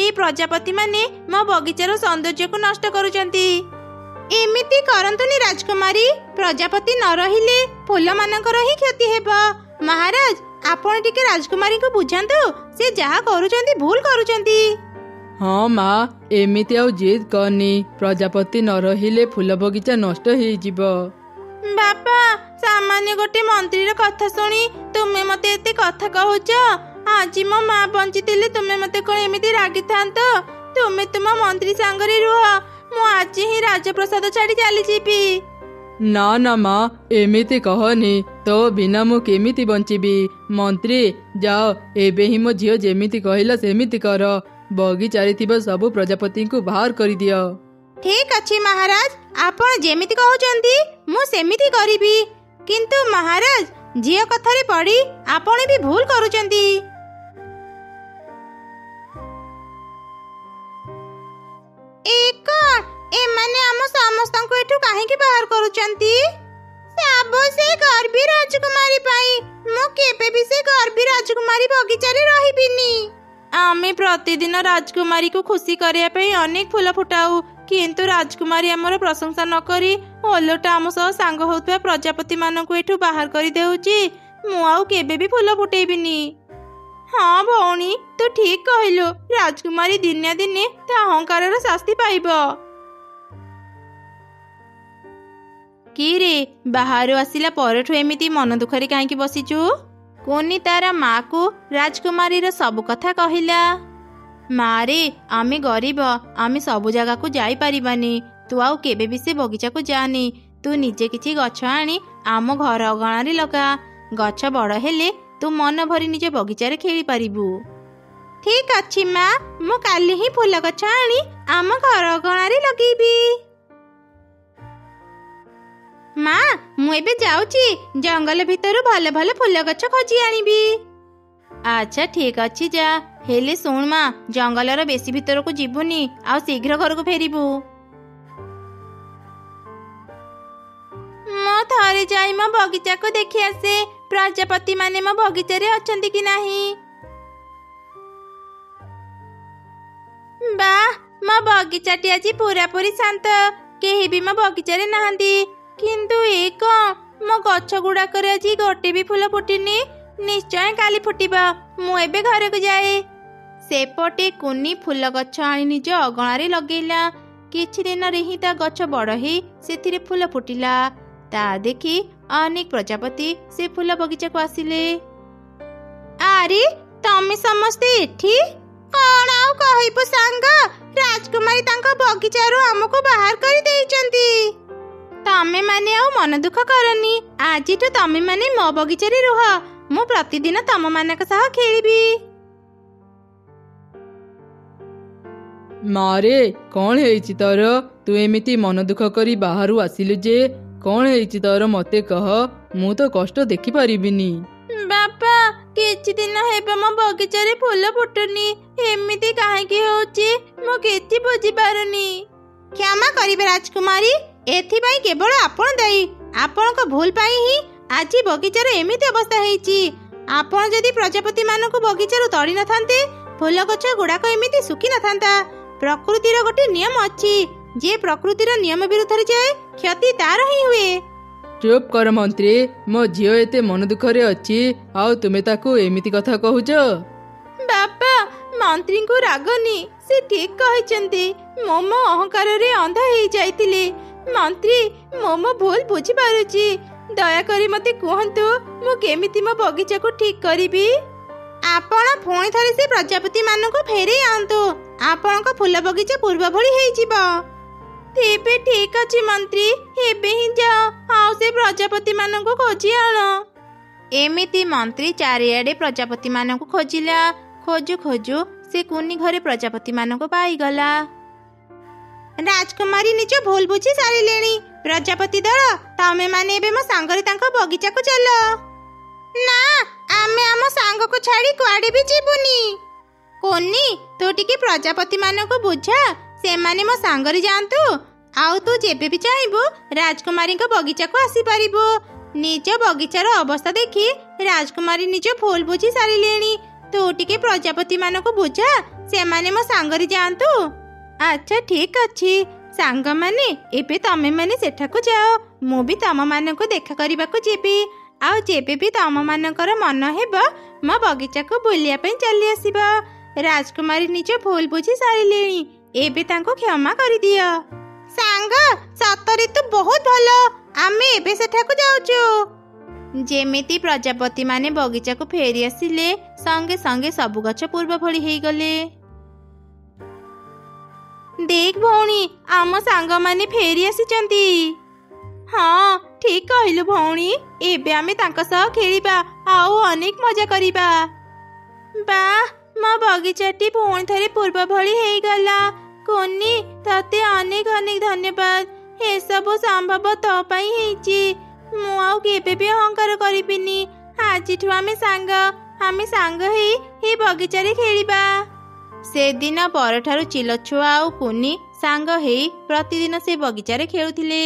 ଏଇ ପ୍ରଜାପତି ମାନେ ମୋ ବଗିଚାର ସୌନ୍ଦର୍ଯ୍ୟକୁ ନଷ୍ଟ କରୁଛନ୍ତି। ଏମିତି କରନ୍ତୁନି ରାଜକୁମାରୀ, ପ୍ରଜାପତି ନ ରହିଲେ ଫୁଲ ମାନଙ୍କର ହିଁ କ୍ଷତି ହେବ। ମହାରାଜ, ଆପଣ ଟିକେ ରାଜକୁମାରୀଙ୍କୁ ବୁଝାନ୍ତୁ, ସେ ଯାହା କରୁଛନ୍ତି ଭୁଲ କରୁଛନ୍ତି। ହଁ ମା, ଏମିତି ଆଉ ଜିଦ୍ କରନି। ପ୍ରଜାପତି ନ ରହିଲେ ଫୁଲ ବଗିଚା ନଷ୍ଟ ହେଇଯିବ। ବାପା, ସାମାନ୍ୟ ଗୋଟେ ମନ୍ତ୍ରୀର କଥା ଶୁଣି ତୁମେ ମତେ ଏତେ କଥା କହୁଛ? ଆଜି ମୋ ମା ବଞ୍ଚିଥିଲେ ତୁମେ ମତେ କଣ ଏମିତି ରାଗିଥାନ୍ତ? ତୁମେ ତୁମ ମନ୍ତ୍ରୀ ସାଙ୍ଗରେ ରୁହ, ମୁଁ ଆଜି ହିଁ ରାଜପ୍ରସାଦ ଛାଡି ଚାଲିଯିବି। ନା ନା ମା, ଏମିତି କହନି। ତୋ ବିନା ମୁଁ କେମିତି ବଞ୍ଚିବି? ମନ୍ତ୍ରୀ, ଯାଅ, ଏବେ ହିଁ ମୋ ଝିଅ ଯେମିତି କହିଲା ସେମିତି କର। ବଗିଚାରେ ଥିବା ସବୁ ପ୍ରଜାପତିଙ୍କୁ ବାହାର କରିଦିଅ। ଠିକ ଅଛି ମହାରାଜ, ଆପଣ ଯେମିତି କହୁଛନ୍ତି ମୁଁ ସେମିତି କରିବି। କିନ୍ତୁ ମହାରାଜ, ଝିଅ କଥାରେ ପଡ଼ି ଆପଣ ବି ଭୁଲ କରୁଛନ୍ତି। ଏମାନେ ଆମ ସମସ୍ତଙ୍କୁ ଏଠୁ କାହିଁକି ବାହାର କରୁଛନ୍ତି? ସେ ଗର୍ଭୀ ରାଜକୁମାରୀ ପାଇଁ। ମୁଁ କେବେ ବି ସେ ଗର୍ଭୀ ରାଜକୁମାରୀ ବଗିଚାରେ ରହିବିନି। ଆମେ ପ୍ରତିଦିନ ରାଜକୁମାରୀକୁ ଖୁସି କରିବା ପାଇଁ ଅନେକ ଫୁଲ ଫୁଟାଉ, କିନ୍ତୁ ରାଜକୁମାରୀ ଆମର ପ୍ରଶଂସା ନ କରି ଓଲଟା ଆମ ସହ ସାଙ୍ଗ ହେଉଥିବା ପ୍ରଜାପତି ମାନଙ୍କୁ ଏଠୁ ବାହାର କରିଦେଉଛି। ମୁଁ ଆଉ କେବେ ବି ଫୁଲ ଫୁଟେଇବିନି। ହଁ ଭଉଣୀ, ତୁ ଠିକ କହିଲୁ। ରାଜକୁମାରୀ ଦିନେ ଦିନେ ତା ଅହଙ୍କାରର ଶାସ୍ତି ପାଇବ। କିରେ, ବାହାରୁ ଆସିଲା ପରଠୁ ଏମିତି ମନ ଦୁଃଖରେ କାହିଁକି ବସିଛୁ? କୁନି ତାର ମାକୁ ରାଜକୁମାରୀର ସବୁ କଥା କହିଲା। ମାରେ, ଆମେ ଗରିବ, ଆମେ ସବୁ ଜାଗାକୁ ଯାଇପାରିବାନି। ତୁ ଆଉ କେବେ ବି ସେ ବଗିଚାକୁ ଯାନି। ତୁ ନିଜେ କିଛି ଗଛ ଆଣି ଆମ ଘର ଅଗଣାରେ ଲଗା। ଗଛ ବଡ଼ ହେଲେ ତୁ ମନ ଭରି ନିଜ ବଗିଚାରେ ଖେଳି ପାରିବୁ। ଠିକ ଅଛି ମା, ମୁଁ କାଲି ହିଁ ଫୁଲ ଗଛ ଆଣି ଆମ ଘର ଅଗଣାରେ ଲଗେଇବି। ମା, ମୁଁ ଏବେ ଯାଉଛି, ଜଙ୍ଗଲ ଭିତରୁ ଭଲ ଭଲ ଫୁଲ ଗଛ ଖୋଜି ଆଣିବି। ଆଚ୍ଛା ଠିକ ଅଛି, ଯା। ହେଲେ ଶୁଣ ମା, ଜଙ୍ଗଲର ବେଶୀ ଭିତରକୁ ଯିବୁନି, ଆଉ ଶୀଘ୍ର ଘରକୁ ଫେରିବୁ। ମୁଁ ଥରେ ଯାଇ ମୋ ବଗିଚାକୁ ଦେଖି ଆସେ ପ୍ରଜାପତି ମାନେ ମୋ ବଗିଚାରେ ଅଛନ୍ତି କି ନାହିଁ। ବା, ମୋ ବଗିଚାଟି ଆଜି ପୁରାପୁରି ଶାନ୍ତ। କେହି ବି ମୋ ବଗିଚାରେ ନାହାନ୍ତି। କିନ୍ତୁ ଏ କ'ଣ, ମୋ ଗଛ ଗୁଡାକରେ ଆଜି ଗୋଟେ ବି ଫୁଲ ଫୁଟିନି। ନିଶ୍ଚୟ କାଲି ଫୁଟିବ। ମୁଁ ଏବେ ଘରକୁ ଯାଏ। ସେପଟେ କୁନି ଫୁଲ ଗଛ ଆଣି ନିଜ ଅଗଣାରେ ଲଗେଇଲା। କିଛି ଦିନରେ ହିଁ ତା ଗଛ ବଡ଼ ହେଇ ସେଥିରେ ଫୁଲ ଫୁଟିଲା। ତା ଦେଖି ଅନେକ ପ୍ରଜାପତି ସେ ଫୁଲ ବଗିଚାକୁ ଆସିଲେ। ଆରେ, ତମେ ସମସ୍ତେ ଏଠି? କ'ଣ ଆଉ କହିବୁ ସାଙ୍ଗ, ରାଜକୁମାରୀ ତାଙ୍କ ବଗିଚାରୁ ଆମକୁ ବାହାର କରି ଦେଇଛନ୍ତି। ତମେ ମାନେ ଆଉ ମନ ଦୁଃଖ କରନି। ଆଜିଠୁ ତମେ ମାନେ ମୋ ବଗିଚାରେ ରୁହ। ମୁଁ ପ୍ରତିଦିନ ତମମାନଙ୍କ ସହ ଖେଳିବି। ମାରେ, କ'ଣ ହେଇଛି ତୋର? ତୁ ଏମିତି ମନ ଦୁଃଖ କରି ବାହାରୁ ଆସିଲୁ ଯେ? କ'ଣ ହେଇଛି ତୋର ମତେ କହ। ମୁଁ ତ କଷ୍ଟ ଦେଖିପାରିବିନି। ବାପା, କିଛି ଦିନ ହେବ ମୋ ବଗିଚାରେ ଫୁଲ ଫୁଟୁନି। ଏମିତି କାହିଁକି ହଉଛି ମୁଁ କିଛି ବୁଝିପାରୁନି। କ୍ଷମା କରିବେ ରାଜକୁମାରୀ, ଏଥିପାଇଁ କେବଳ ଆପଣ ଦାୟୀ। ଆପଣଙ୍କ ଭୁଲ ପାଇଁ ହିଁ ଆଜି ବଗିଚାର ଏମିତି ଅବସ୍ଥା ହେଇଛି। ଆପଣ ଯଦି ପ୍ରଜାପତି ମାନଙ୍କୁ ବଗିଚାରୁ ତଡ଼ି ନଥାନ୍ତେ, ଫୁଲ ଗଛ ଗୁଡାକ ଏମିତି ଶୁଖି ନଥାନ୍ତା। ପ୍ରକୃତିର ଗୋଟେ ନିୟମ ଅଛି, ଯେ ପ୍ରକୃତିର ନିୟମ ବିରୁଦ୍ଧରେ ଯାଏ କ୍ଷତି ତାର ହିଁ ହୁଏ। ଚୁପ୍ କର ମନ୍ତ୍ରୀ, ମୋ ଝିଅ ଏତେ ମନ ଦୁଃଖରେ ଅଛି, ଆଉ ତୁମେ ତାକୁ ଏମିତି କଥା କହୁଛ? ବାପା, ମନ୍ତ୍ରୀଙ୍କୁ ରାଗନି। ସେ ଠିକ କହିଛନ୍ତି। ମୁଁ ମୋ ଅହଙ୍କାରରେ ଅନ୍ଧ ହେଇଯାଇଥିଲି। ମନ୍ତ୍ରୀ, ମୁଁ ମୋ ଭୁଲ ବୁଝିପାରୁଛି। ଦୟାକରି ମତେ କୁହନ୍ତୁ, ମୁଁ କେମିତି ମୋ ବଗିଚାକୁ ଠିକ କରିବି? ଆପଣ ପୁଣି ଥରେ ସେ ପ୍ରଜାପତି ମାନଙ୍କୁ ଫେରେଇ ଆଣନ୍ତୁ। ଆପଣଙ୍କ ଫୁଲ ବଗିଚା ପୂର୍ବ ଭଳି ହେଇଯିବ। ତେବେ ଠିକ ଅଛି ମନ୍ତ୍ରୀ, ଏବେ ହିଁ ଯାଅ ଆଉ ସେ ପ୍ରଜାପତି ମାନଙ୍କୁ ଖୋଜି ଆଣ। ଏମିତି ମନ୍ତ୍ରୀ ଚାରିଆଡେ ପ୍ରଜାପତି ମାନଙ୍କୁ ଖୋଜିଲା। ଖୋଜୁ ଖୋଜୁ ସେ କୁନି ଘରେ ପ୍ରଜାପତି ମାନଙ୍କୁ ପାଇଗଲା। ରାଜକୁମାରୀ ନିଜ ଭୁଲ ବୁଝି ସାରିଲେଣି। ପ୍ରଜାପତି ଦଳ, ତମେ ମାନେ ଏବେ ମୋ ସାଙ୍ଗରେ ତାଙ୍କ ବଗିଚାକୁ ଚାଲ। ନା, ଆମେ ଆମ ସାଙ୍ଗକୁ ଛାଡି କୁଆଡେ ବି ଯିବୁନି। କୁନି, ତୁ ଟିକେ ପ୍ରଜାପତି ମାନଙ୍କୁ ବୁଝା, ସେମାନେ ମୋ ସାଙ୍ଗରେ ଯାଆନ୍ତୁ। ଆଉ ତୁ ଯେବେ ବି ଚାହିଁବୁ ରାଜକୁମାରୀଙ୍କ ବଗିଚାକୁ ଆସିପାରିବୁ। ନିଜ ବଗିଚାର ଅବସ୍ଥା ଦେଖି ରାଜକୁମାରୀ ନିଜ ଭୁଲ ବୁଝି ସାରିଲେଣି। ତୁ ଟିକେ ପ୍ରଜାପତି ମାନଙ୍କୁ ବୁଝା, ସେମାନେ ମୋ ସାଙ୍ଗରେ ଯାଆନ୍ତୁ। ଆଚ୍ଛା, ଠିକ ଅଛି ସାଙ୍ଗମାନେ, ଏବେ ତମେ ମାନେ ସେଠାକୁ ଯାଅ। ମୁଁ ବି ତମ ମାନଙ୍କୁ ଦେଖା କରିବାକୁ ଯିବି। ଆଉ ଯେବେ ବି ତମ ମାନଙ୍କର ମନ ହେବ, ମୋ ବଗିଚାକୁ ବୁଲିବା ପାଇଁ ଚାଲି ଆସିବ। ରାଜକୁମାରୀ ନିଜ ଭୁଲ ବୁଝି ସାରିଲେଣି। ଏବେ ତାଙ୍କୁ କ୍ଷମା କରିଦିଅ। ସାଙ୍ଗ, ସତରେ ତୁ ବହୁତ ଭଲ। ଆମେ ଏବେ ସେଠାକୁ ଯାଉଛୁ। ଯେମିତି ପ୍ରଜାପତି ମାନେ ବଗିଚାକୁ ଫେରି ଆସିଲେ, ସଙ୍ଗେ ସଙ୍ଗେ ସବୁ ଗଛ ପୂର୍ବ ଭଳି ହେଇଗଲେ। ଦେଖ ଭଉଣୀ, ଆମ ସାଙ୍ଗମାନେ ଫେରି ଆସିଛନ୍ତି। ହଁ, ଠିକ କହିଲୁ ଭଉଣୀ। ଏବେ ଆମେ ତାଙ୍କ ସହ ଖେଳିବା ଆଉ ଅନେକ ମଜା କରିବା। ବାଃ, ମୋ ବଗିଚାଟି ପୁଣି ଥରେ ପୂର୍ବ ଭଳି ହେଇଗଲା। କୁନି, ତତେ ଅନେକ ଅନେକ ଧନ୍ୟବାଦ। ଏସବୁ ସମ୍ଭବ ତୋ ପାଇଁ ହେଇଛି। ମୁଁ ଆଉ କେବେ ବି ଅହଙ୍କାର କରିବିନି। ଆଜିଠୁ ଆମେ ସାଙ୍ଗ ହେଇ ଏ ବଗିଚାରେ ଖେଳିବା। ସେଦିନ ପରଠାରୁ ଚିଲଛୁଆ ଆଉ କୁନି ସାଙ୍ଗ ହେଇ ପ୍ରତିଦିନ ସେ ବଗିଚାରେ ଖେଳୁଥିଲେ।